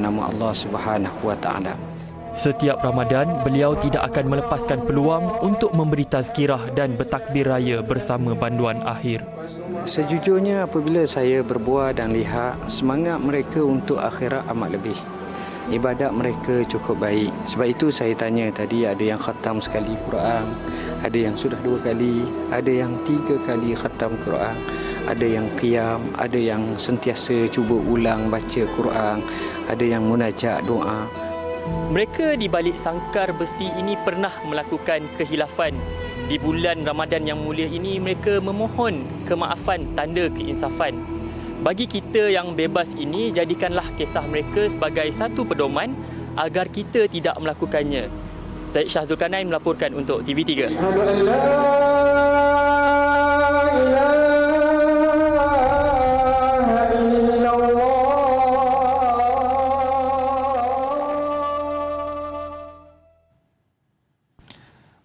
nama Allah Subhanahu Wa Taala. Setiap Ramadan, beliau tidak akan melepaskan peluang untuk memberi tazkirah dan bertakbir raya bersama banduan akhir. Sejujurnya apabila saya berbuat dan lihat semangat mereka untuk akhirat amat lebih. Ibadat mereka cukup baik. Sebab itu saya tanya tadi, ada yang khatam sekali Quran, ada yang sudah 2 kali, ada yang 3 kali khatam Quran, ada yang qiyam, ada yang sentiasa cuba ulang baca Quran, ada yang munajat doa. Mereka di balik sangkar besi ini pernah melakukan kehilafan. Di bulan Ramadan yang mulia ini, mereka memohon kemaafan tanda keinsafan. Bagi kita yang bebas ini, jadikanlah kisah mereka sebagai satu pedoman agar kita tidak melakukannya. Syed Shah Zulkarnain melaporkan untuk TV3.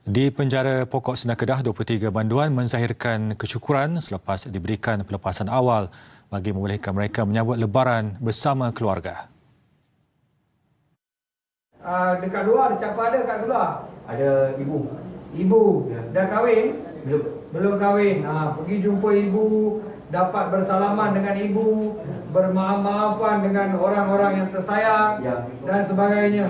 Di penjara pokok Sendang Kedah, 23 banduan menzahirkan kesyukuran selepas diberikan pelepasan awal bagi membolehkan mereka menyambut Lebaran bersama keluarga. Dekat luar, siapa ada kat luar? Ada ibu. Ibu. Ya. Dah kahwin? Belum. Belum kahwin. Pergi jumpa ibu, dapat bersalaman dengan ibu, bermaaf-maafan dengan orang-orang yang tersayang, Ya. dan sebagainya.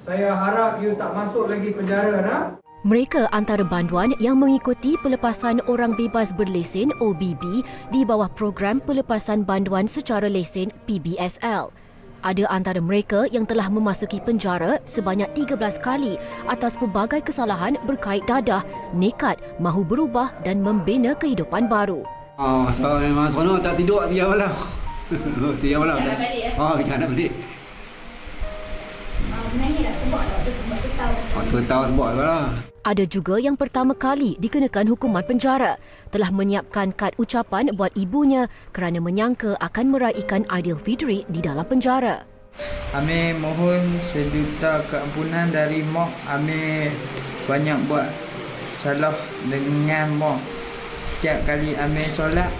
Saya harap you tak masuk lagi penjara, nak? Mereka antara banduan yang mengikuti pelepasan orang bebas berlesen OBB di bawah program pelepasan banduan secara lesen PBSL. Ada antara mereka yang telah memasuki penjara sebanyak 13 kali atas pelbagai kesalahan berkait dadah, nekat, mahu berubah dan membina kehidupan baru. So memang seronok tak tidur 3 malam. 3 malam dah. Bikin anak balik. Menangis dah sebab dah waktu tahu sebab lah. Ada juga yang pertama kali dikenakan hukuman penjara, telah menyiapkan kad ucapan buat ibunya kerana menyangka akan meraihkan Aidilfitri di dalam penjara. Kami mohon sejuta keampunan dari Mak. Kami banyak buat salah dengan Mak. Setiap kali kami solat,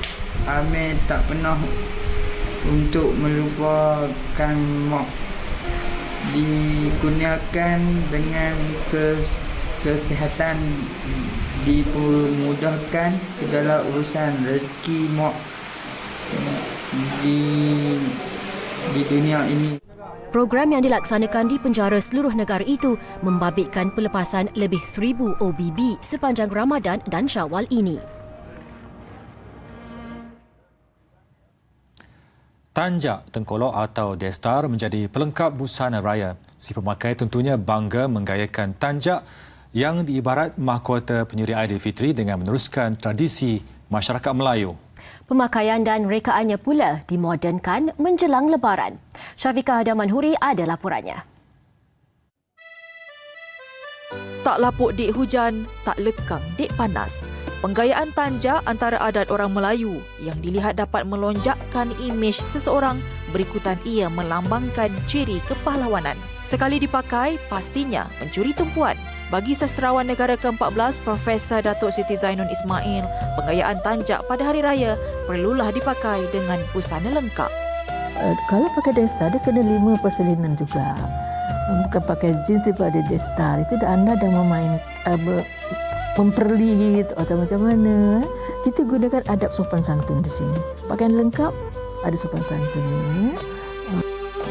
kami tak pernah untuk melupakan Mak. Dikurniakan dengan kesihatan, dipermudahkan segala urusan rezeki Mak di dunia ini. Program yang dilaksanakan di penjara seluruh negara itu membabitkan pelepasan lebih 1,000 OBB sepanjang Ramadan dan Syawal ini. Tanjak Tengkolok atau Destar menjadi pelengkap busana raya. Si pemakai tentunya bangga menggayakan tanjak yang diibarat mahkota penyuri Aidilfitri dengan meneruskan tradisi masyarakat Melayu. Pemakaian dan rekaannya pula dimodernkan menjelang Lebaran. Syafiqah Damanhuri ada laporannya. Tak lapuk dik hujan, tak lekang dik panas. Penggayaan tanjak antara adat orang Melayu yang dilihat dapat melonjakkan imej seseorang, berikutan ia melambangkan ciri kepahlawanan. Sekali dipakai, pastinya mencuri tumpuan. Bagi sastrawan negara ke-14, Profesor Datuk Siti Zainun Ismail, penggayaan tanjak pada Hari Raya perlulah dipakai dengan busana lengkap. Kalau pakai destar, dia kena 5 persalinan juga. Bukan pakai jeans daripada destar. Itu anda dah memperli atau macam mana. Kita gunakan adab sopan santun di sini. Pakaian lengkap, ada sopan santunnya.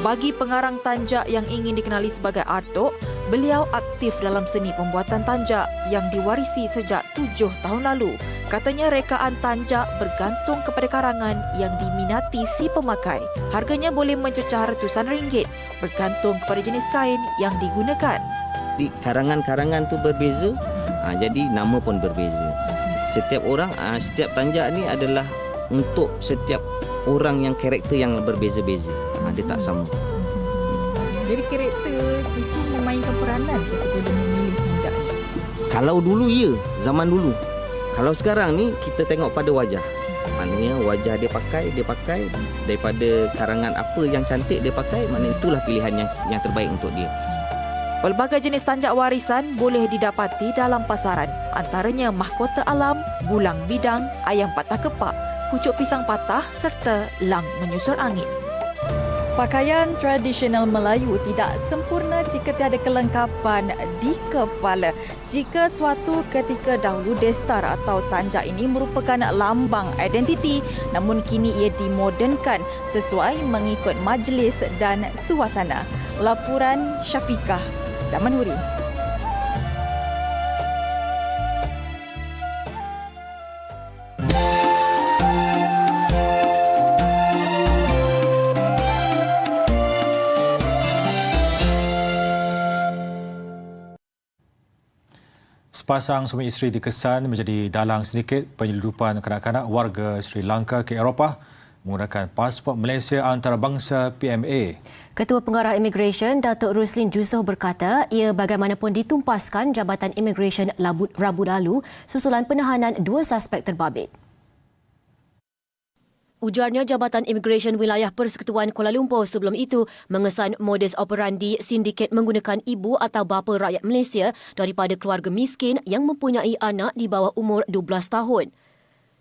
Bagi pengarang tanjak yang ingin dikenali sebagai Artok, beliau aktif dalam seni pembuatan tanjak yang diwarisi sejak 7 tahun lalu. Katanya rekaan tanjak bergantung kepada karangan yang diminati si pemakai. Harganya boleh mencecah ratusan ringgit, bergantung kepada jenis kain yang digunakan. Di karangan-karangan tu berbeza, jadi nama pun berbeza. Setiap orang, setiap tanjak ni adalah untuk setiap orang yang karakter yang berbeza-beza. Dia tak sama. Jadi karakter itu memainkan peranan sebelum memilih tanjak ni? Kalau dulu ya, zaman dulu. Kalau sekarang ni kita tengok pada wajah. Maknanya wajah dia pakai daripada karangan apa yang cantik dia pakai, maknanya itulah pilihan yang terbaik untuk dia. Pelbagai jenis tanjak warisan boleh didapati dalam pasaran. Antaranya mahkota alam, bulang bidang, ayam patah kepak, pucuk pisang patah serta lang menyusur angin. Pakaian tradisional Melayu tidak sempurna jika tiada kelengkapan di kepala. Jika suatu ketika dahulu destar atau tanjak ini merupakan lambang identiti, namun kini ia dimodernkan sesuai mengikut majlis dan suasana. Laporan Syafiqah Damanhuri. Sepasang suami isteri dikesan menjadi dalang sindiket penyeludupan kanak-kanak warga Sri Lanka ke Eropah menggunakan pasport Malaysia antarabangsa PMA. Ketua Pengarah Immigration Datuk Ruslin Jusoh berkata ia bagaimanapun ditumpaskan Jabatan Immigration Rabu lalu susulan penahanan dua suspek terbabit. Ujarnya Jabatan Immigration Wilayah Persekutuan Kuala Lumpur sebelum itu mengesan modus operandi sindiket menggunakan ibu atau bapa rakyat Malaysia daripada keluarga miskin yang mempunyai anak di bawah umur 12 tahun.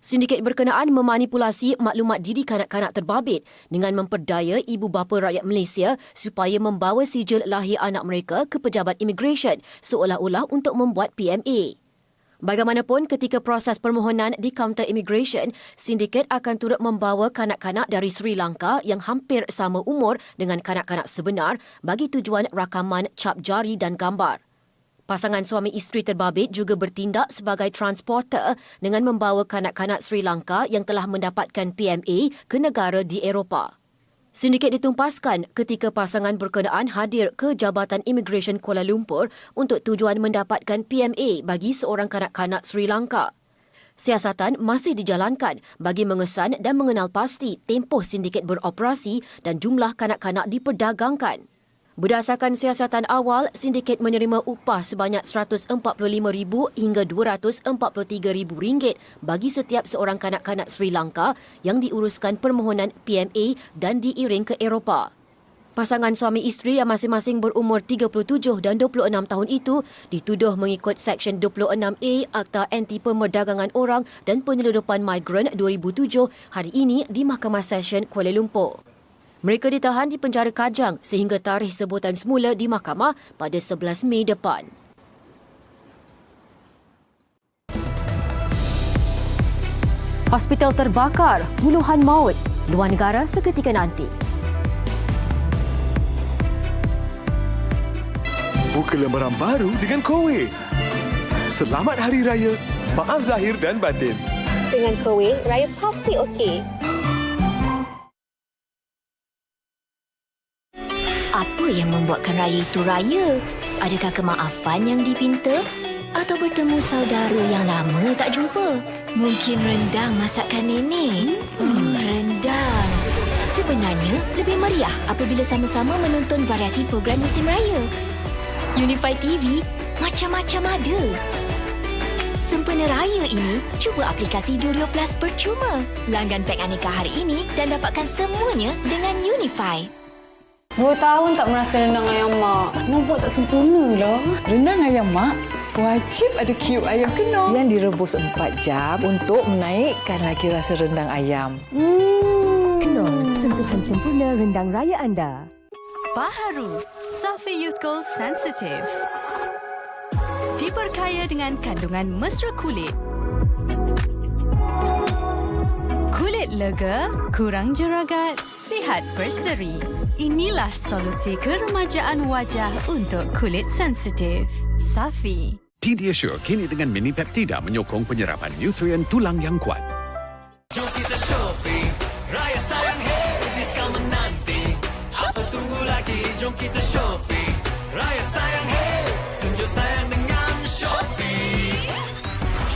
Sindiket berkenaan memanipulasi maklumat diri kanak-kanak terbabit dengan memperdaya ibu bapa rakyat Malaysia supaya membawa sijil lahir anak mereka ke pejabat immigration seolah-olah untuk membuat PMA. Bagaimanapun, ketika proses permohonan di kaunter immigration, sindiket akan turut membawa kanak-kanak dari Sri Lanka yang hampir sama umur dengan kanak-kanak sebenar bagi tujuan rakaman cap jari dan gambar. Pasangan suami isteri terbabit juga bertindak sebagai transporter dengan membawa kanak-kanak Sri Lanka yang telah mendapatkan PMA ke negara di Eropah. Sindiket ditumpaskan ketika pasangan berkenaan hadir ke Jabatan Immigration Kuala Lumpur untuk tujuan mendapatkan PMA bagi seorang kanak-kanak Sri Lanka. Siasatan masih dijalankan bagi mengesan dan mengenal pasti tempoh sindiket beroperasi dan jumlah kanak-kanak diperdagangkan. Berdasarkan siasatan awal, sindiket menerima upah sebanyak RM145,000 hingga RM243,000 bagi setiap seorang kanak-kanak Sri Lanka yang diuruskan permohonan PMA dan diiring ke Eropah. Pasangan suami isteri yang masing-masing berumur 37 dan 26 tahun itu dituduh mengikut Seksyen 26A Akta Anti Pemerdagangan Orang dan Penyeludupan Migran 2007 hari ini di Mahkamah Session Kuala Lumpur. Mereka ditahan di penjara Kajang sehingga tarikh sebutan semula di mahkamah pada 11 Mei depan. Hospital terbakar, puluhan maut, luar negara seketika nanti. Buka lembaran baru dengan Kowe. Selamat Hari Raya, maaf zahir dan batin. Dengan Kowe, raya pasti okey. Apa yang membuatkan raya itu raya? Adakah kemaafan yang dipinta? Atau bertemu saudara yang lama tak jumpa? Mungkin rendang masakan nenek? Rendang. Sebenarnya, lebih meriah apabila sama-sama menonton variasi program musim raya. Unify TV, macam-macam ada. Sempena raya ini, cuba aplikasi Durio Plus percuma. Langgan pack aneka hari ini dan dapatkan semuanya dengan Unify. 2 tahun tak merasa rendang ayam mak. Nampak tak sempurna lah. Rendang ayam mak wajib ada cube ayam kenal yang direbus 4 jam untuk menaikkan lagi rasa rendang ayam. Kenal, sentuhan sempurna rendang raya anda. Baharu, Safi Youth Gold Sensitive. Diperkaya dengan kandungan mesra kulit. Kulit lega, kurang jeragat, sihat berseri. Inilah solusi keremajaan wajah untuk kulit sensitif. Safi. Pediasure kini dengan mini peptida menyokong penyerapan nutrien tulang yang kuat. Jom kita shopping, raya sayang hey, diskon menanti. Apa tunggu lagi? Jom kita shopping, raya sayang hey, tunjuk sayang dengan Shopee.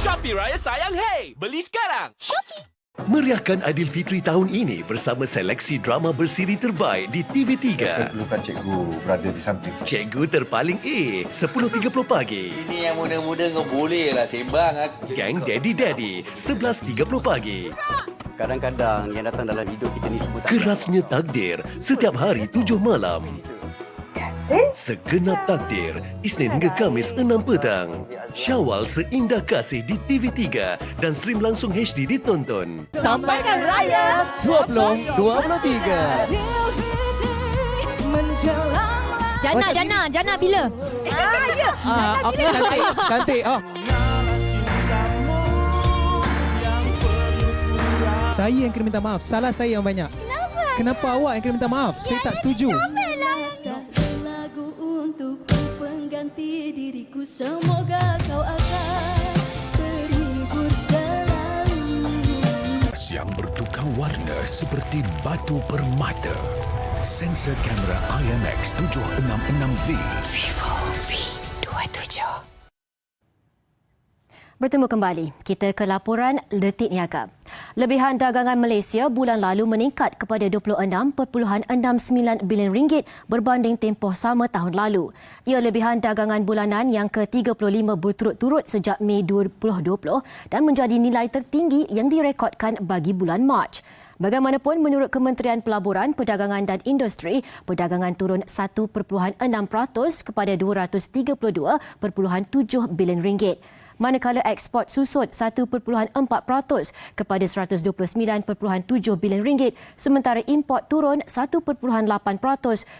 Shopee Raya Sayang Hey, beli sekarang. Shopee. Meriahkan Aidilfitri tahun ini bersama seleksi drama bersiri terbaik di TV3. Saya perlukan cikgu berada di samping. Cikgu terpaling A, 10.30 pagi. Ini yang muda-muda kau boleh lah sembang aku. Gang Daddy, 11.30 pagi. Kadang-kadang yang datang dalam hidup kita ni semua Kerasnya Takdir, setiap hari 7 malam. Segenap Takdir, Isnin hingga Kamis 6 petang. Syawal seindah kasih di TV3 dan stream langsung HD ditonton. Sampaikan Raya 2023. Jana bila? Ya. Okey, cantik. Oh. Saya yang kena minta maaf. Salah saya yang banyak. Kenapa awak yang kena minta maaf? Saya tak setuju. Lagu untukku pengganti diriku, semoga kau akan terhibur selalu. Yang bertukar warna seperti batu permata. Sensor kamera IMX 766V. Vivo V27. Bertemu kembali. Kita ke laporan Detik Niaga. Lebihan dagangan Malaysia bulan lalu meningkat kepada RM26.69 bilion berbanding tempoh sama tahun lalu. Ia lebihan dagangan bulanan yang ke-35 berturut-turut sejak Mei 2020 dan menjadi nilai tertinggi yang direkodkan bagi bulan Mac. Bagaimanapun, menurut Kementerian Pelaburan, Perdagangan dan Industri, perdagangan turun 1.6% kepada RM232.7 bilion. Manakala ekspor susut 1.4% kepada RM129.7 bilion, sementara import turun 1.8%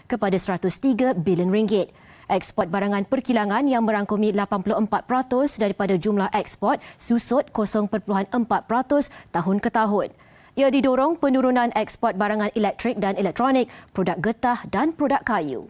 kepada RM103 bilion. Ekspor barangan perkilangan yang merangkumi 84% daripada jumlah ekspor susut 0.4% tahun ke tahun. Ia didorong penurunan ekspor barangan elektrik dan elektronik, produk getah dan produk kayu.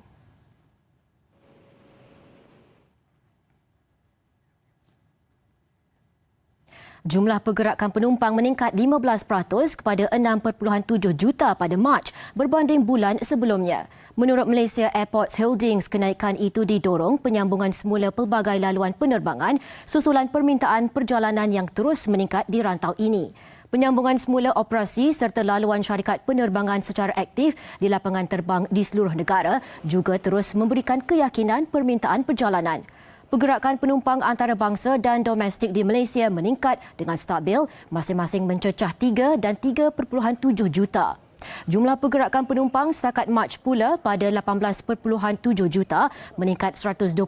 Jumlah pergerakan penumpang meningkat 15% kepada 6.7 juta pada Mac berbanding bulan sebelumnya. Menurut Malaysia Airports Holdings, kenaikan itu didorong penyambungan semula pelbagai laluan penerbangan susulan permintaan perjalanan yang terus meningkat di rantau ini. Penyambungan semula operasi serta laluan syarikat penerbangan secara aktif di lapangan terbang di seluruh negara juga terus memberikan keyakinan permintaan perjalanan. Pergerakan penumpang antarabangsa dan domestik di Malaysia meningkat dengan stabil, masing-masing mencecah 3 dan 3.7 juta. Jumlah pergerakan penumpang setakat Mac pula pada 18.7 juta meningkat 125%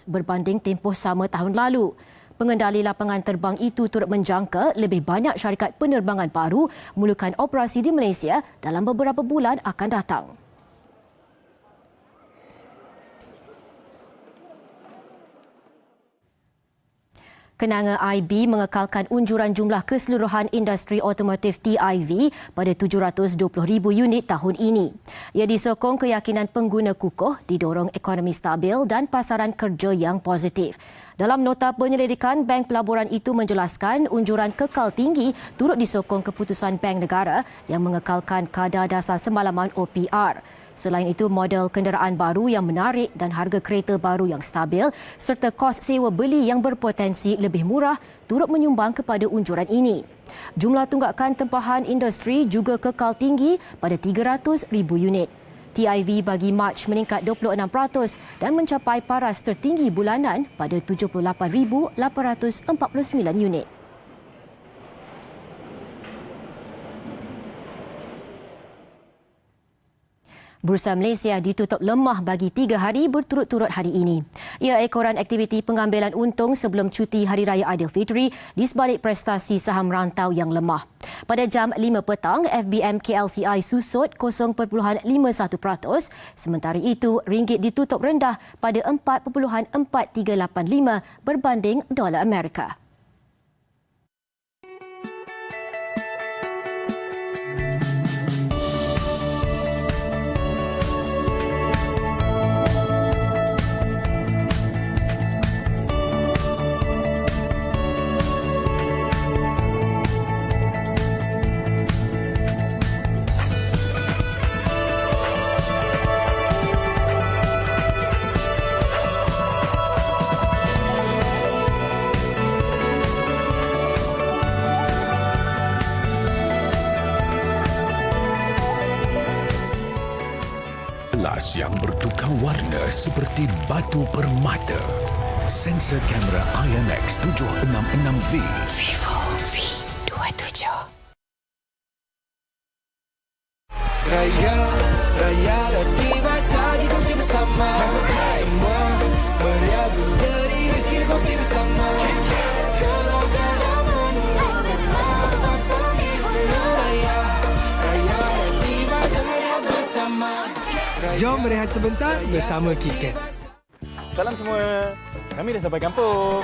berbanding tempoh sama tahun lalu. Pengendali lapangan terbang itu turut menjangka lebih banyak syarikat penerbangan baru mulakan operasi di Malaysia dalam beberapa bulan akan datang. Kenanga IB mengekalkan unjuran jumlah keseluruhan industri otomotif TIV pada 720,000 unit tahun ini. Ia disokong keyakinan pengguna kukuh, didorong ekonomi stabil dan pasaran kerja yang positif. Dalam nota penyelidikan, Bank Pelaburan itu menjelaskan unjuran kekal tinggi turut disokong keputusan Bank Negara yang mengekalkan kadar dasar semalaman OPR. Selain itu, model kenderaan baru yang menarik dan harga kereta baru yang stabil serta kos sewa beli yang berpotensi lebih murah turut menyumbang kepada unjuran ini. Jumlah tunggakan tempahan industri juga kekal tinggi pada 300,000 unit. TIV bagi Mac meningkat 26% dan mencapai paras tertinggi bulanan pada 78,849 unit. Bursa Malaysia ditutup lemah bagi 3 hari berturut-turut hari ini. Ia ekoran aktiviti pengambilan untung sebelum cuti Hari Raya Aidilfitri di sebalik prestasi saham rantau yang lemah. Pada jam 5 petang, FBM KLCI susut 0.51%, sementara itu ringgit ditutup rendah pada 4.4385 berbanding dolar Amerika. Yang bertukar warna seperti batu permata. Sensor kamera IMX 766V. Vivo V27. Raya, raya dah tiba, saatnya kongsi bersama. Semua meriah berseri, rezeki kongsi bersama. Kalau dalam menunggu berlapan sambil hulu. Raya, raya dah tiba, jangan bersama. Jom berehat sebentar bersama KitKat. Salam semua. Kami dah sampai kampung.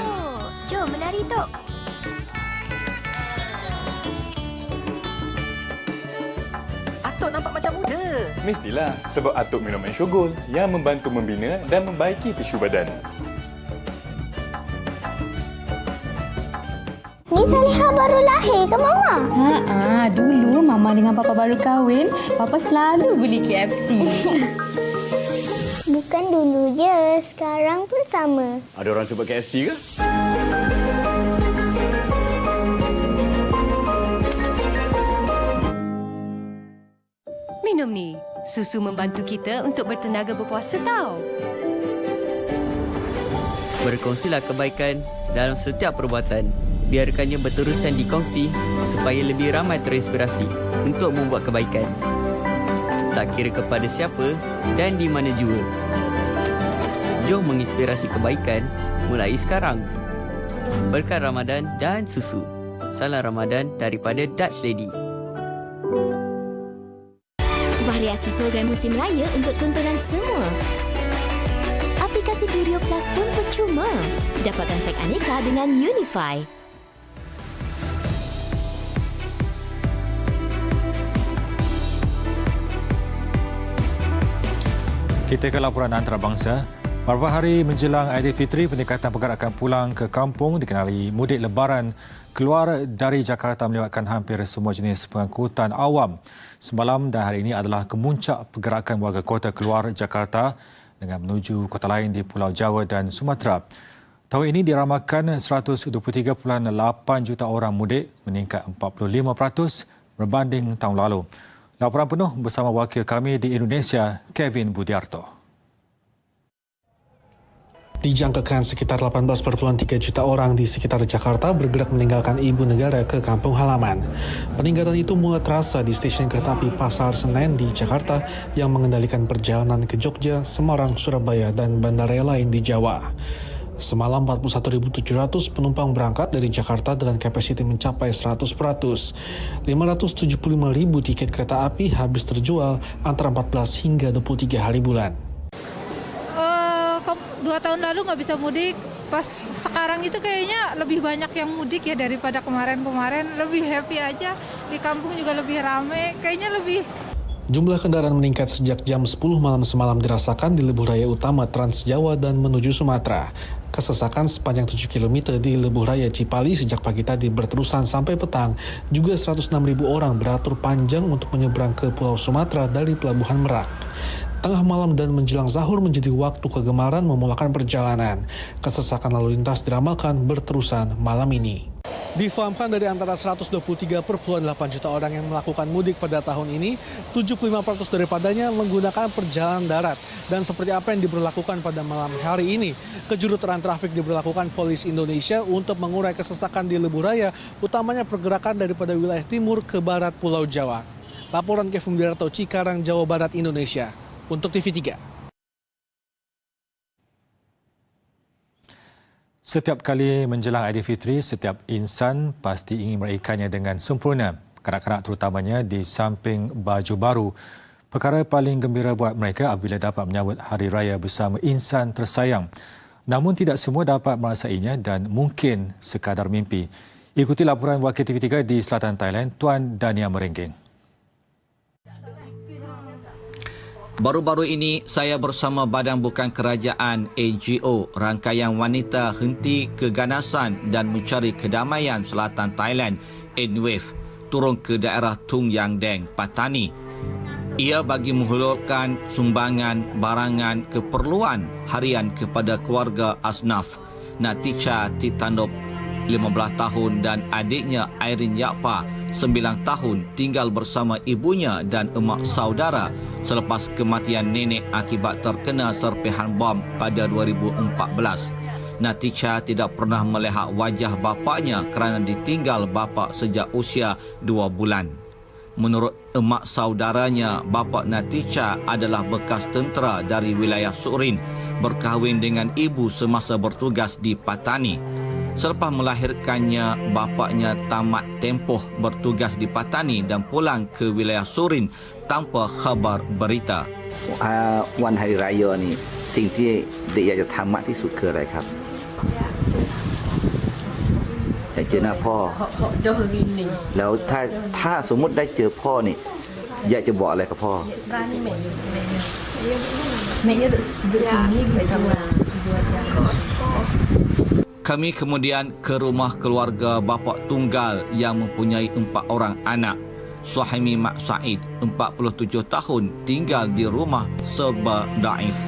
Jom menari, Tok. Atuk nampak macam muda. Mestilah, sebab Atuk minum Enshogol yang membantu membina dan membaiki tisu badan. Ni Salihah baru lahir ke Mama? Dulu Mama dengan Papa baru kahwin, Papa selalu beli KFC. Bukan dulu je, sekarang pun sama. Ada orang sebut KFC ke? Minum ni. Susu membantu kita untuk bertenaga berpuasa tau. Berkongsilah kebaikan dalam setiap perbuatan. Biarkannya berterusan dikongsi supaya lebih ramai terinspirasi untuk membuat kebaikan. Tak kira kepada siapa dan di mana jua. Jom menginspirasi kebaikan mulai sekarang. Berkat Ramadan dan susu. Salam Ramadan daripada Dutch Lady. Variasi program musim raya untuk tontonan semua. Aplikasi Durio Plus pun percuma. Dapatkan pack aneka dengan Unify. Kita ke laporan antarabangsa. Beberapa hari menjelang Aidilfitri, peningkatan pergerakan pulang ke kampung dikenali mudik lebaran keluar dari Jakarta melewatkan hampir semua jenis pengangkutan awam. Semalam dan hari ini adalah kemuncak pergerakan warga kota keluar Jakarta dengan menuju kota lain di Pulau Jawa dan Sumatera. Tahun ini diramalkan 123.8 juta orang mudik, meningkat 45% berbanding tahun lalu. Laporan penuh bersama wakil kami di Indonesia, Kevin Budiarto. Dijangkakan sekitar 18,3 juta orang di sekitar Jakarta bergerak meninggalkan ibu negara ke kampung halaman. Peningkatan itu mulai terasa di stesen kereta api Pasar Senen di Jakarta yang mengendalikan perjalanan ke Jogja, Semarang, Surabaya, dan bandara lain di Jawa. Semalam 41.700 penumpang berangkat dari Jakarta dengan kapasiti mencapai 100%. 575.000 tiket kereta api habis terjual antara 14 hingga 23 hari bulan. 2 tahun lalu nggak bisa mudik, pas sekarang itu kayaknya lebih banyak yang mudik ya daripada kemarin-kemarin. Lebih happy aja, di kampung juga lebih ramai, kayaknya lebih. Jumlah kendaraan meningkat sejak jam 10 malam semalam dirasakan di Lebuh Raya Utama Trans Jawa dan menuju Sumatera. Kesesakan sepanjang 7 km di Lebuh Raya Cipali sejak pagi tadi berterusan sampai petang. Juga 106.000 orang beratur panjang untuk menyeberang ke Pulau Sumatera dari Pelabuhan Merak. Tengah malam dan menjelang sahur menjadi waktu kegemaran memulakan perjalanan. Kesesakan lalu lintas diramalkan berterusan malam ini. Difahamkan dari antara 123,8 juta orang yang melakukan mudik pada tahun ini, 75% daripadanya menggunakan perjalanan darat. Dan seperti apa yang diberlakukan pada malam hari ini, kejuruteraan trafik diberlakukan Polisi Indonesia untuk mengurai kesesakan di Lebuh Raya, utamanya pergerakan daripada wilayah timur ke barat Pulau Jawa. Laporan Kevin Budiarto, Cikarang, Jawa Barat, Indonesia. Untuk TV3. Setiap kali menjelang Aidilfitri, setiap insan pasti ingin meraihkannya dengan sempurna. Kanak-kanak terutamanya di samping baju baru. Perkara paling gembira buat mereka apabila dapat menyambut Hari Raya bersama insan tersayang. Namun tidak semua dapat merasainya dan mungkin sekadar mimpi. Ikuti laporan wakil TV3 di selatan Thailand, Tuan Dania Merenggeng. Baru-baru ini, saya bersama Badan Bukan Kerajaan NGO Rangkaian Wanita Henti Keganasan dan Mencari Kedamaian Selatan Thailand NWAVE turun ke daerah Tung Yang Deng, Patani. Ia bagi menghulurkan sumbangan barangan keperluan harian kepada keluarga Asnaf, Natica Titandop 15 tahun dan adiknya Airin Yakpa 9 tahun tinggal bersama ibunya dan emak saudara selepas kematian nenek akibat terkena serpihan bom pada 2014. Natica tidak pernah melihat wajah bapaknya kerana ditinggal bapa sejak usia 2 bulan. Menurut emak saudaranya, bapa Natica adalah bekas tentera dari wilayah Surin, berkahwin dengan ibu semasa bertugas di Patani. Selepas melahirkannya, bapaknya tamat tempoh bertugas di Patani dan pulang ke wilayah Surin tanpa khabar berita. วันhari raya นี่สิ่งที่เด็กอยากจะทำมากที่สุดคืออะไรครับอยากเจอหน้าพ่อแล้วถ้าสมมุติได้เจอพ่อนี่อยากจะบอกอะไรกับพ่อ Kami kemudian ke rumah keluarga bapa tunggal yang mempunyai 4 orang anak. Suhaimi Mak Said, 47 tahun, tinggal di rumah serba daif.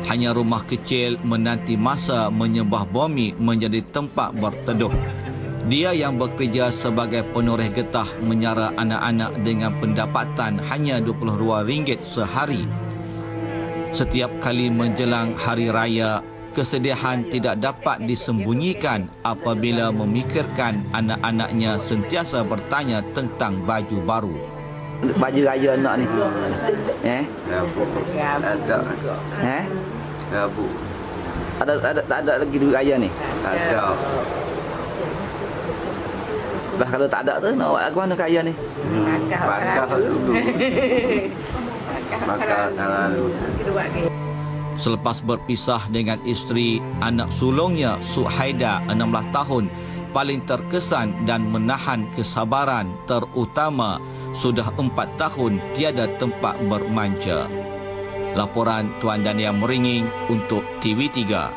Hanya rumah kecil menanti masa menyembah bumi menjadi tempat berteduh. Dia yang bekerja sebagai penoreh getah menyara anak-anak dengan pendapatan hanya RM22 sehari. Setiap kali menjelang hari raya, kesedihan tidak dapat disembunyikan apabila memikirkan anak-anaknya sentiasa bertanya tentang baju baru. Baju raya anak ni. Ada. Ada lagi duit raya ni? Ada. Bah kalau tak ada tu nak buat ke mana raya ni? Bakar dulu. Bakar dulu. Selepas berpisah dengan isteri, anak sulungnya Suhaida 16 tahun paling terkesan dan menahan kesabaran, terutama sudah 4 tahun tiada tempat bermanja. Laporan Tuan Dania Meringing untuk TV3.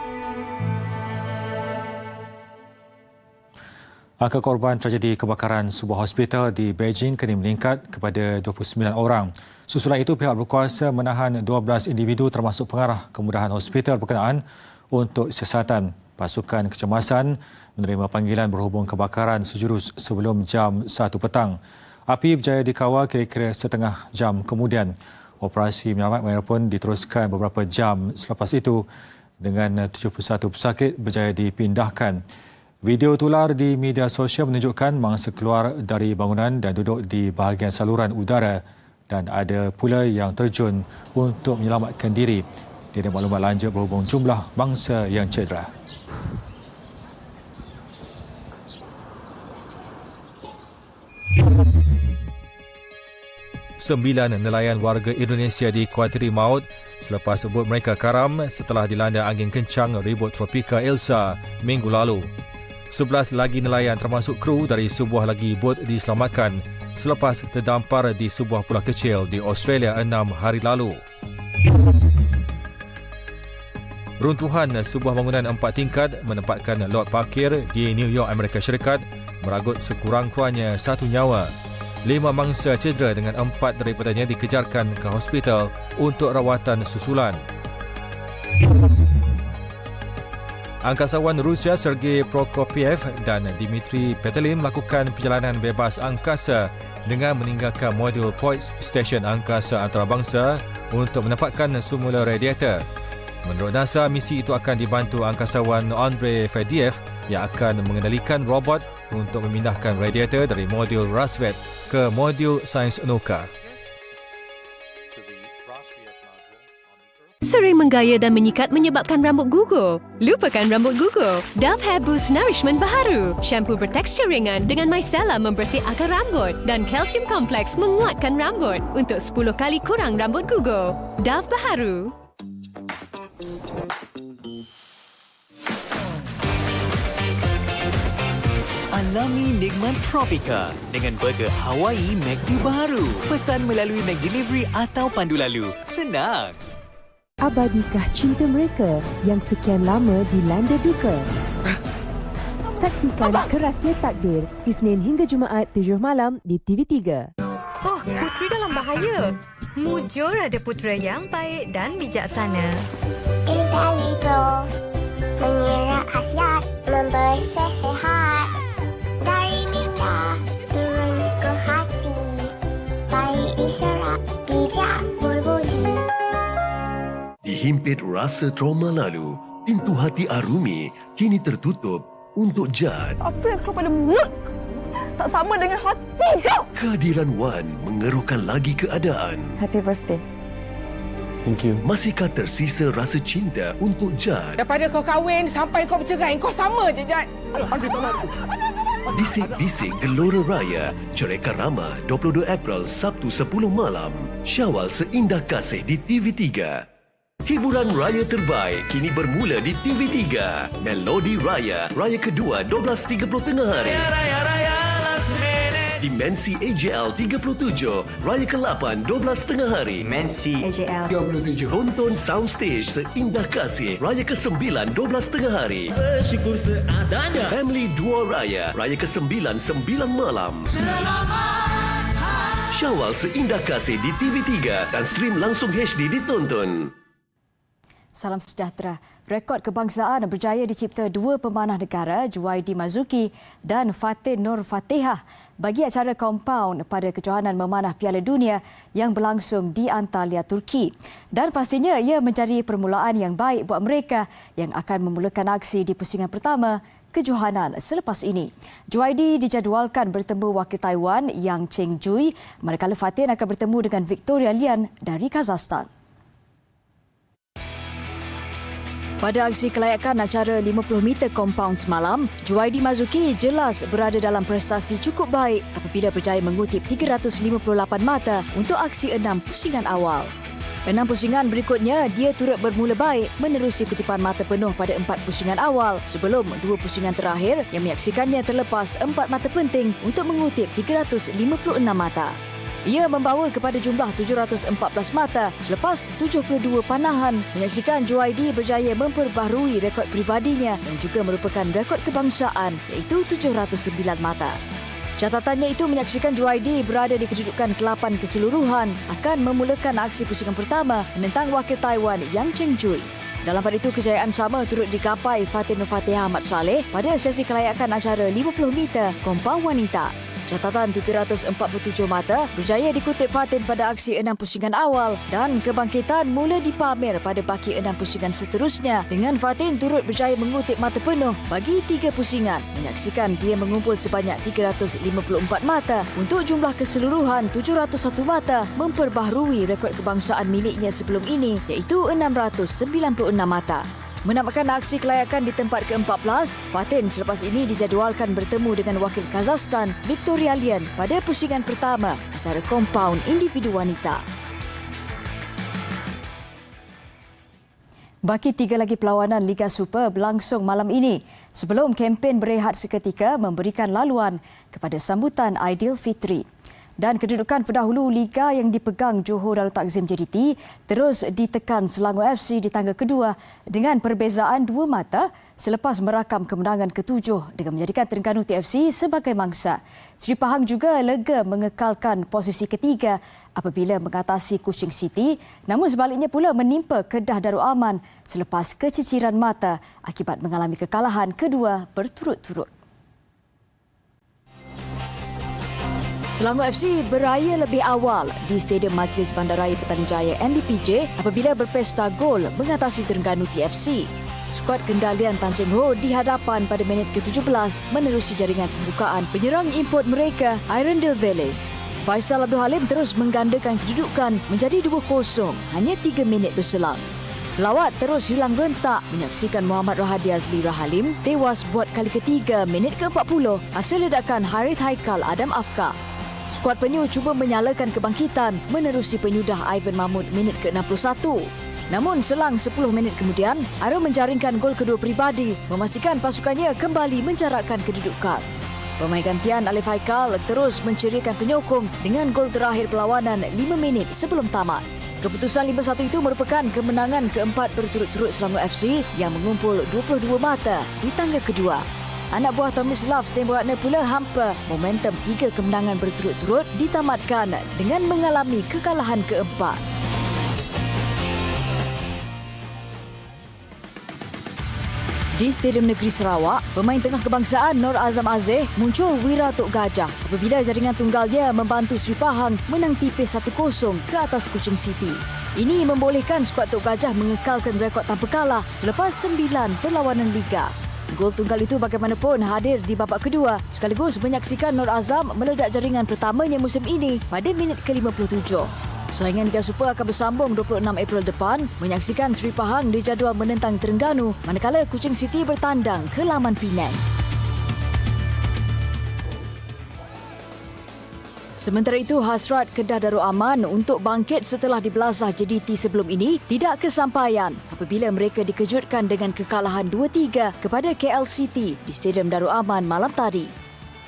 Angka korban tragedi kebakaran sebuah hospital di Beijing kini meningkat kepada 29 orang. Susulan itu, pihak berkuasa menahan 12 individu termasuk pengarah kemudahan hospital berkenaan untuk siasatan. Pasukan kecemasan menerima panggilan berhubung kebakaran sejurus sebelum jam 1 petang. Api berjaya dikawal kira-kira setengah jam kemudian. Operasi menyelamatkan pun diteruskan beberapa jam selepas itu dengan 71 pesakit berjaya dipindahkan. Video tular di media sosial menunjukkan mangsa keluar dari bangunan dan duduk di bahagian saluran udara dan ada pula yang terjun untuk menyelamatkan diri. Tiada maklumat lanjut berhubung jumlah mangsa yang cedera. Sembilan nelayan warga Indonesia dikuatiri maut selepas bot mereka karam setelah dilanda angin kencang ribut tropika Elsa minggu lalu. 11 lagi nelayan termasuk kru dari sebuah lagi bot diselamatkan selepas terdampar di sebuah pulau kecil di Australia 6 hari lalu. Runtuhan sebuah bangunan 4 tingkat menempatkan lot parkir di New York, Amerika Syarikat meragut sekurang-kurangnya 1 nyawa. 5 mangsa cedera dengan 4 daripadanya dikejarkan ke hospital untuk rawatan susulan. Angkasawan Rusia Sergei Prokopiev dan Dmitry Petelin melakukan perjalanan bebas angkasa dengan meninggalkan modul Poisk Stesen Angkasa Antarabangsa untuk menempatkan semula radiator. Menurut NASA, misi itu akan dibantu angkasawan Andrei Fediev yang akan mengendalikan robot untuk memindahkan radiator dari modul Rassvet ke modul Sains Anoka. Sering menggaya dan menyikat menyebabkan rambut gugur? Lupakan rambut gugur. Dove Hair Boost Nourishment baharu. Shampoo bertekstur ringan dengan micellar membersih akar rambut dan kalsium kompleks menguatkan rambut untuk 10 kali kurang rambut gugur. Dove baharu. Alami nikmat tropika dengan burger Hawaii McD baharu. Pesan melalui McDelivery atau pandu lalu. Senang. Abadikah cinta mereka yang sekian lama dilanda duka? Saksikan Kerasnya Takdir, Isnin hingga Jumaat 7 malam di TV3. Oh, puteri dalam bahaya. Mujur ada putera yang baik dan bijaksana. Intelibro, menyerap khasiat, membersih sehat. Dari minda, turun ke hati. Baik diserap, bijak berbudi. Dihimpit rasa trauma lalu, pintu hati Arumi kini tertutup untuk Jad. Apa yang keluar pada mulut tak sama dengan hati kau. Kehadiran Wan mengeruhkan lagi keadaan. Happy birthday. Thank you. Masihkah tersisa rasa cinta untuk Jad? Daripada kau kahwin sampai kau bercerai, kau sama je, Jad. Aduh, Bisik-bisik Gelora Raya, Cerita Rama 22 April Sabtu 10 malam. Syawal Seindah Kasih di TV3. Hiburan raya terbaik kini bermula di TV3. Melodi Raya, Raya kedua 12.30 tengah hari. Dimensi AJL 37, Raya ke-8 12 tengah hari. Dimensi AJL 27. Tonton Soundstage Seindah Kasih, Raya ke-9 12 tengah hari. Bersyukur seadanya. Family Dua Raya, Raya ke-9 9 malam. Syawal Seindah Kasih di TV3 dan stream langsung HD ditonton. Salam sejahtera. Rekod kebangsaan berjaya dicipta dua pemanah negara, Juwaidi Mazuki dan Fatin Nur Fatihah bagi acara kompaun pada kejohanan memanah Piala Dunia yang berlangsung di Antalya, Turki. Dan pastinya ia menjadi permulaan yang baik buat mereka yang akan memulakan aksi di pusingan pertama kejohanan selepas ini. Juwaidi dijadualkan bertemu wakil Taiwan Yang Cheng Jui, manakala Fatin akan bertemu dengan Victoria Lian dari Kazakhstan. Pada aksi kelayakan acara 50 meter kompaun semalam, Juwaidi Mazuki jelas berada dalam prestasi cukup baik apabila berjaya mengutip 358 mata untuk aksi 6 pusingan awal. 6 pusingan berikutnya, dia turut bermula baik menerusi kutipan mata penuh pada 4 pusingan awal sebelum 2 pusingan terakhir yang menyaksikannya terlepas 4 mata penting untuk mengutip 356 mata. Ia membawa kepada jumlah 714 mata selepas 72 panahan, menyaksikan Juwaidi berjaya memperbaharui rekod peribadinya yang juga merupakan rekod kebangsaan iaitu 709 mata. Catatannya itu menyaksikan Juwaidi berada di kedudukan ke-8 keseluruhan akan memulakan aksi pusingan pertama menentang wakil Taiwan Yang Cheng Jui. Dalam pada itu, kejayaan sama turut dicapai Fatin Nur Fatihah Ahmad Saleh pada sesi kelayakan acara 50 meter kompaun wanita. Catatan 347 mata berjaya dikutip Fatin pada aksi 6 pusingan awal dan kebangkitan mula dipamer pada baki 6 pusingan seterusnya dengan Fatin turut berjaya mengutip mata penuh bagi 3 pusingan, menyaksikan dia mengumpul sebanyak 354 mata untuk jumlah keseluruhan 701 mata memperbaharui rekod kebangsaan miliknya sebelum ini iaitu 696 mata. Menamatkan aksi kelayakan di tempat ke-14, Fatin selepas ini dijadualkan bertemu dengan wakil Kazakhstan, Victoria Lian pada pusingan pertama acara kompaun individu wanita. Baki 3 lagi perlawanan Liga Super berlangsung malam ini sebelum kempen berehat seketika memberikan laluan kepada sambutan Aidilfitri. Dan kedudukan pendahulu Liga yang dipegang Johor Darul Takzim JDT terus ditekan Selangor FC di tangga kedua dengan perbezaan 2 mata selepas merakam kemenangan ke-7 dengan menjadikan Terengganu TFC sebagai mangsa. Seri Pahang juga lega mengekalkan posisi ketiga apabila mengatasi Kuching City, namun sebaliknya pula menimpa Kedah Darul Aman selepas keciciran mata akibat mengalami kekalahan kedua berturut-turut. Selangor FC beraya lebih awal di Stadium Majlis Bandaraya Petaling MBPJ apabila berpesta gol mengatasi Terengganu TFC. Skuad kendalian Tan Cheng Ho di hadapan pada minit ke-17 menerusi jaringan pembukaan penyerang import mereka Irondale Valley. Faisal Abdul Halim terus menggandakan kedudukan menjadi 2-0 hanya 3 minit berselang. Lawat terus hilang rentak menyaksikan Muhammad Rahadi Azli Rahalim tewas buat kali ketiga minit ke-40 hasil ledakan Harith Haikal Adam Afka. Skuad penyu cuba menyalakan kebangkitan menerusi penyudah Ivan Mahmud minit ke-61. Namun selang 10 minit kemudian, Arum menjaringkan gol kedua peribadi memastikan pasukannya kembali menjarakkan kedudukan. Pemain gantian Alif Haikal terus menceriakan penyokong dengan gol terakhir perlawanan 5 minit sebelum tamat. Keputusan 5-1 itu merupakan kemenangan keempat berturut-turut Selangor FC yang mengumpul 22 mata di tangga kedua. Anak buah Tomislav Steinbratner pula hampa momentum 3 kemenangan berturut-turut ditamatkan dengan mengalami kekalahan keempat. Di Stadium Negeri Sarawak, pemain tengah kebangsaan Nur Azam Aziz muncul wira Tok Gajah apabila jaringan tunggalnya membantu Seri Pahang menang tipis 1-0 ke atas Kuching City. Ini membolehkan skuad Tok Gajah mengekalkan rekod tanpa kalah selepas 9 perlawanan Liga. Gol tunggal itu bagaimanapun hadir di babak kedua sekaligus menyaksikan Nur Azam meledak jaringan pertamanya musim ini pada minit ke-57. Saingan Liga Super akan bersambung 26 April depan menyaksikan Seri Pahang dijadual menentang Terengganu manakala Kuching City bertandang ke laman Penang. Sementara itu, hasrat Kedah Darul Aman untuk bangkit setelah dibelazah JDT sebelum ini tidak kesampaian apabila mereka dikejutkan dengan kekalahan 2-3 kepada KL City di Stadium Darul Aman malam tadi.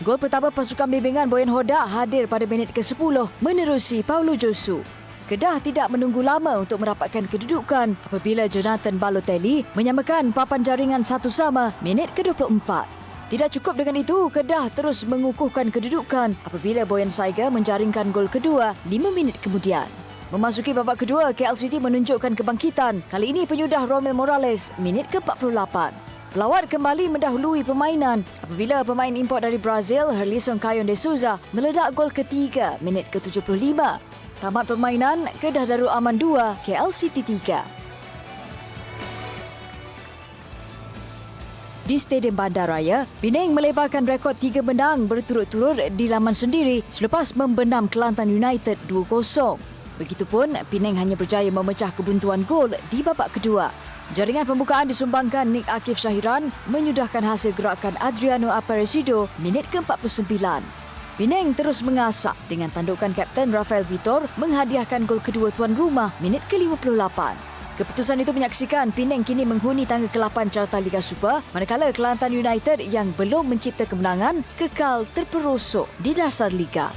Gol pertama pasukan bimbingan Boyan Hodak hadir pada minit ke-10 menerusi Paulo Josu. Kedah tidak menunggu lama untuk merapatkan kedudukan apabila Jonathan Balotelli menyamakan papan jaringan 1-1 minit ke-24. Tidak cukup dengan itu, Kedah terus mengukuhkan kedudukan apabila Boyan Saiga menjaringkan gol kedua 5 minit kemudian. Memasuki babak kedua, KL City menunjukkan kebangkitan. Kali ini penyudah Romel Morales minit ke-48. Pelawat kembali mendahului permainan apabila pemain import dari Brazil, Herlison Cayon de Souza, meledak gol ketiga minit ke-75. Tamat permainan, Kedah Darul Aman 2, KL City 3. Di Stadium Bandaraya, Penang melebarkan rekod 3 menang berturut-turut di laman sendiri selepas membenam Kelantan United 2-0. Begitupun, Penang hanya berjaya memecah kebuntuan gol di babak kedua. Jaringan pembukaan disumbangkan Nick Akif Syahiran menyudahkan hasil gerakan Adriano Aparecido minit ke-49. Penang terus mengasak dengan tandukan Kapten Rafael Vitor menghadiahkan gol kedua tuan rumah minit ke-58. Keputusan itu menyaksikan Penang kini menghuni tangga ke-8 carta Liga Super, manakala Kelantan United yang belum mencipta kemenangan kekal terperosok di dasar Liga.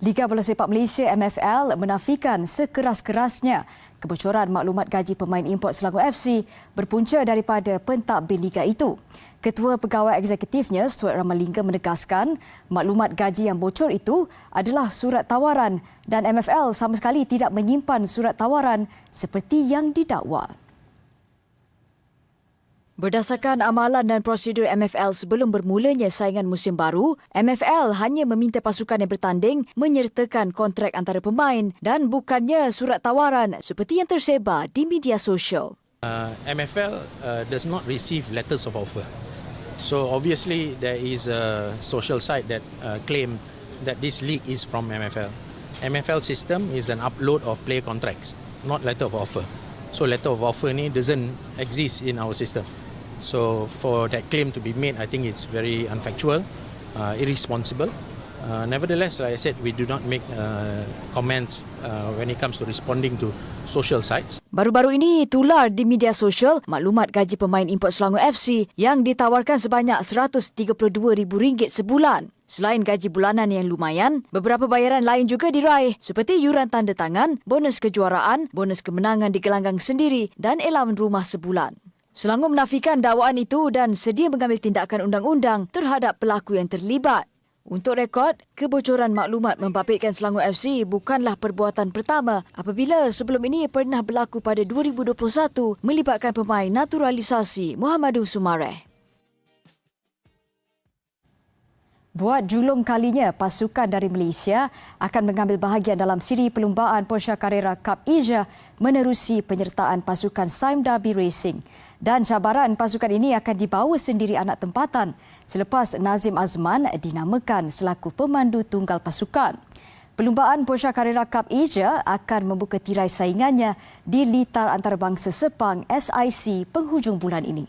Liga Bola Sepak Malaysia MFL menafikan sekeras-kerasnya kebocoran maklumat gaji pemain import Selangor FC berpunca daripada pentadbir Liga itu. Ketua Pegawai Eksekutifnya, Stuart Ramalingam menegaskan maklumat gaji yang bocor itu adalah surat tawaran dan MFL sama sekali tidak menyimpan surat tawaran seperti yang didakwa. Berdasarkan amalan dan prosedur MFL sebelum bermulanya saingan musim baru, MFL hanya meminta pasukan yang bertanding menyertakan kontrak antara pemain dan bukannya surat tawaran seperti yang tersebar di media sosial. MFL does not receive letters of offer. So obviously there is a social site that claim that this league is from MFL. MFL system is an upload of player contracts, not letter of offer. So letter of offer ni doesn't exist in our system. So for that claim to be made, I think it's very unfactual, irresponsible. Nevertheless, like I said, we do not make comments when it comes to responding to social sites. Baru-baru ini tular di media sosial maklumat gaji pemain import Selangor FC yang ditawarkan sebanyak RM132,000 sebulan. Selain gaji bulanan yang lumayan, beberapa bayaran lain juga diraih seperti yuran tanda tangan, bonus kejuaraan, bonus kemenangan di gelanggang sendiri dan elawan rumah sebulan. Selangor menafikan dakwaan itu dan sedia mengambil tindakan undang-undang terhadap pelaku yang terlibat. Untuk rekod, kebocoran maklumat membabitkan Selangor FC bukanlah perbuatan pertama apabila sebelum ini pernah berlaku pada 2021 melibatkan pemain naturalisasi Muhammadu Sumareh. Buat julung kalinya, pasukan dari Malaysia akan mengambil bahagian dalam siri perlumbaan Porsche Carrera Cup Asia menerusi penyertaan pasukan Sime Darby Racing. Dan cabaran pasukan ini akan dibawa sendiri anak tempatan selepas Nazim Azman dinamakan selaku pemandu tunggal pasukan. Perlumbaan Porsche Carrera Cup Asia akan membuka tirai saingannya di litar antarabangsa Sepang SIC penghujung bulan ini.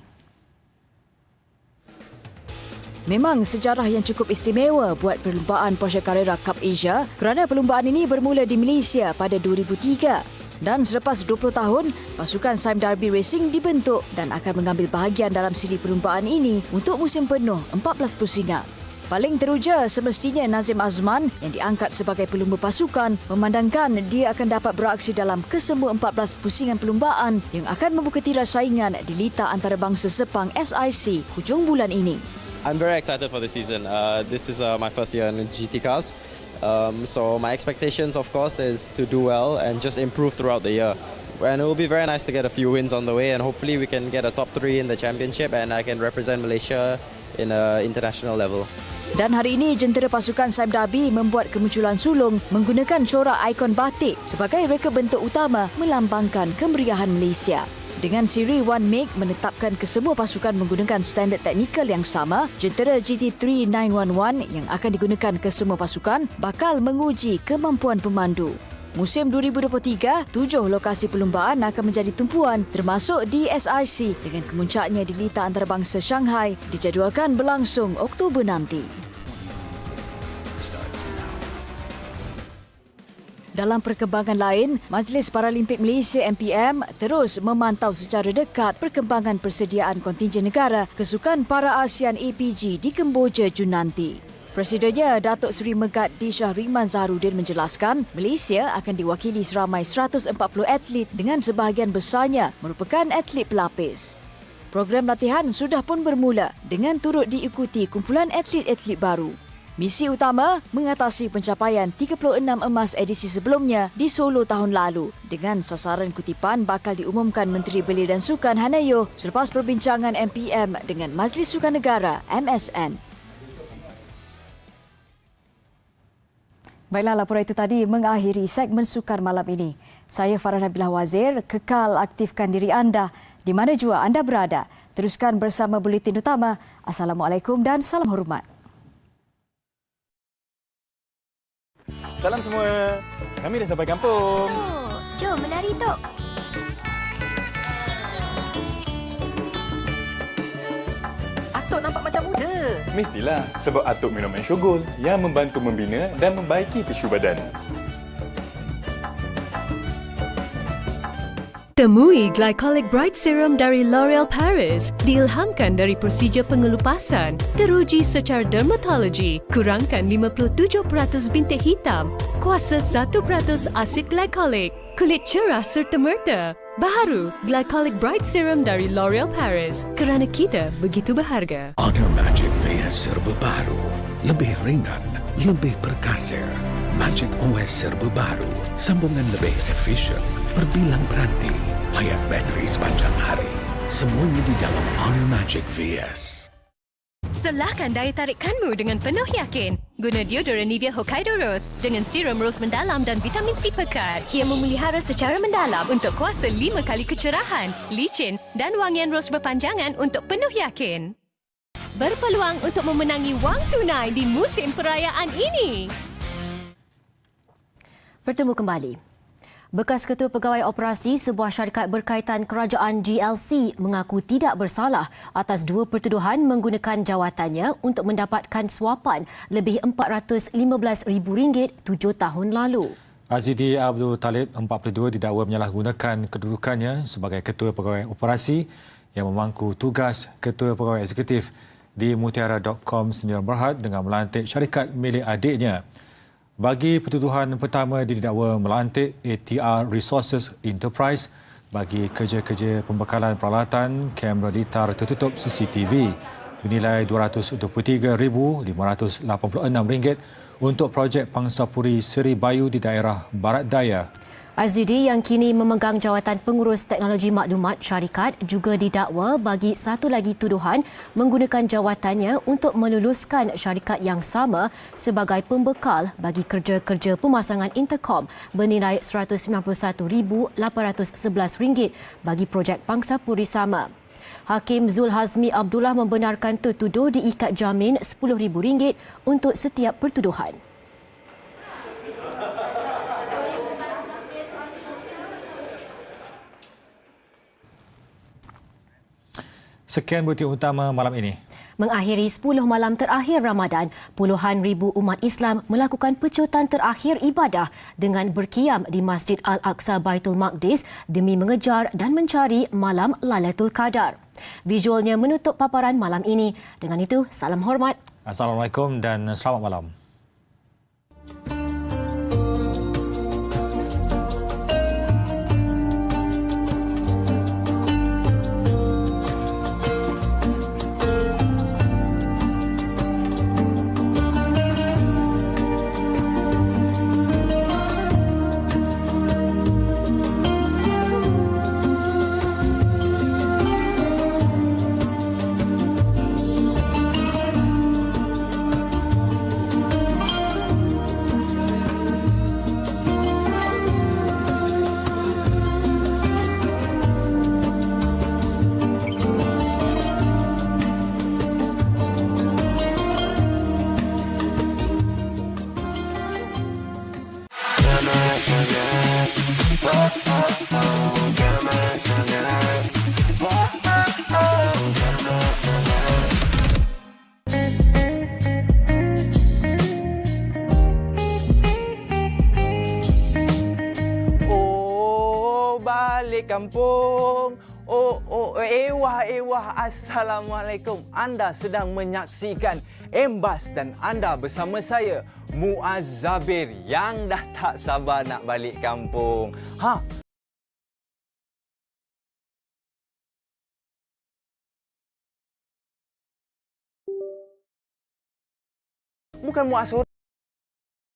Memang sejarah yang cukup istimewa buat perlumbaan Porsche Carrera Cup Asia kerana perlumbaan ini bermula di Malaysia pada 2003. Dan selepas 20 tahun, pasukan Sime Darby Racing dibentuk dan akan mengambil bahagian dalam siri perlumbaan ini untuk musim penuh 14 pusingan. Paling teruja semestinya Nazim Azman yang diangkat sebagai pelumba pasukan memandangkan dia akan dapat beraksi dalam kesemua 14 pusingan perlumbaan yang akan membuka tirai saingan di litar antarabangsa Sepang SIC hujung bulan ini. I'm very excited for this season. This is my first year in GT Cars. So my expectations, of course, is to do well and just improve throughout the year. And it will be very nice to get a few wins on the way, and hopefully we can get a top 3 in the championship and I can represent Malaysia in an international level. Dan hari ini, jentera pasukan Sime Darby membuat kemunculan sulung menggunakan corak ikon batik sebagai reka bentuk utama melambangkan kemeriahan Malaysia. Dengan siri One Make menetapkan kesemua pasukan menggunakan standard teknikal yang sama, jentera GT3 911 yang akan digunakan kesemua pasukan bakal menguji kemampuan pemandu. Musim 2023, 7 lokasi perlumbaan akan menjadi tumpuan termasuk di SIC dengan kemuncaknya di litar antarabangsa Shanghai dijadualkan berlangsung Oktober nanti. Dalam perkembangan lain, Majlis Paralimpik Malaysia MPM terus memantau secara dekat perkembangan persediaan kontingen negara ke Sukan Para ASEAN APG di Kemboja Jun nanti. Presidennya Datuk Seri Megat D. Syahriman Zaharudin menjelaskan Malaysia akan diwakili seramai 140 atlet dengan sebahagian besarnya merupakan atlet pelapis. Program latihan sudah pun bermula dengan turut diikuti kumpulan atlet-atlet baru. Misi utama mengatasi pencapaian 36 emas edisi sebelumnya di Solo tahun lalu dengan sasaran kutipan bakal diumumkan Menteri Belia dan Sukan Hanayo selepas perbincangan MPM dengan Majlis Sukan Negara MSN. Baiklah, laporan itu tadi mengakhiri segmen Sukan malam ini. Saya Farah Nabilah Wazir, kekal aktifkan diri anda di mana jua anda berada. Teruskan bersama Buletin Utama. Assalamualaikum dan salam hormat. Salam semua. Kami dah sampai kampung. Jom menari Tok. Atuk nampak macam muda. Mestilah sebab Atuk minum Enshogol yang membantu membina dan membaiki tisu badan. Temui Glycolic Bright Serum dari L'Oreal Paris. Diilhamkan dari prosedur pengelupasan, teruji secara dermatologi, kurangkan 57% bintik hitam, kuasa 1% asid glycolic, kulit cerah serta merta. Baharu, Glycolic Bright Serum dari L'Oreal Paris kerana kita begitu berharga. Honor Magic VS serba baru. Lebih ringan, lebih perkasa. Magic OS serba baru. Sambungan lebih efisien. Berbilang beranti, hayat bateri sepanjang hari. Semuanya di dalam Honor Magic VS. Selahkan daya tarikkanmu dengan penuh yakin. Guna deodoran Nivea Hokkaido Rose dengan serum rose mendalam dan vitamin C pekat yang memelihara secara mendalam untuk kuasa 5 kali kecerahan, licin dan wangian rose berpanjangan untuk penuh yakin. Berpeluang untuk memenangi wang tunai di musim perayaan ini. Bertemu kembali. Bekas Ketua Pegawai Operasi sebuah syarikat berkaitan kerajaan GLC mengaku tidak bersalah atas dua pertuduhan menggunakan jawatannya untuk mendapatkan suapan lebih RM415,000 7 tahun lalu. Azidi Abdul Talib, 42, didakwa menyalahgunakan kedudukannya sebagai Ketua Pegawai Operasi yang memangku tugas Ketua Pegawai Eksekutif di Mutiara.com Sembilan Berhad dengan melantik syarikat milik adiknya. Bagi pertuduhan pertama, dia didakwa melantik ATR Resources Enterprise bagi kerja-kerja pembekalan peralatan kamera ditar tertutup CCTV bernilai RM223,586 untuk projek Pangsapuri Seri Bayu di daerah Barat Daya. Azidi yang kini memegang jawatan pengurus teknologi maklumat syarikat juga didakwa bagi satu lagi tuduhan menggunakan jawatannya untuk meluluskan syarikat yang sama sebagai pembekal bagi kerja-kerja pemasangan interkom bernilai RM191,811 bagi projek Pangsapuri sama. Hakim Zul Hazmi Abdullah membenarkan tertuduh diikat jamin RM10,000 untuk setiap pertuduhan. Sekian buletin utama malam ini. Mengakhiri 10 malam terakhir Ramadan, puluhan ribu umat Islam melakukan pecutan terakhir ibadah dengan berkiam di Masjid Al-Aqsa Baitul Maqdis demi mengejar dan mencari malam Lailatul Qadar. Visualnya menutup paparan malam ini. Dengan itu, salam hormat. Assalamualaikum dan selamat malam. balik kampung. Ewah, Assalamualaikum. Anda sedang menyaksikan Embas dan anda bersama saya, Muaz Zabir, yang dah tak sabar nak balik kampung. Bukan Muaz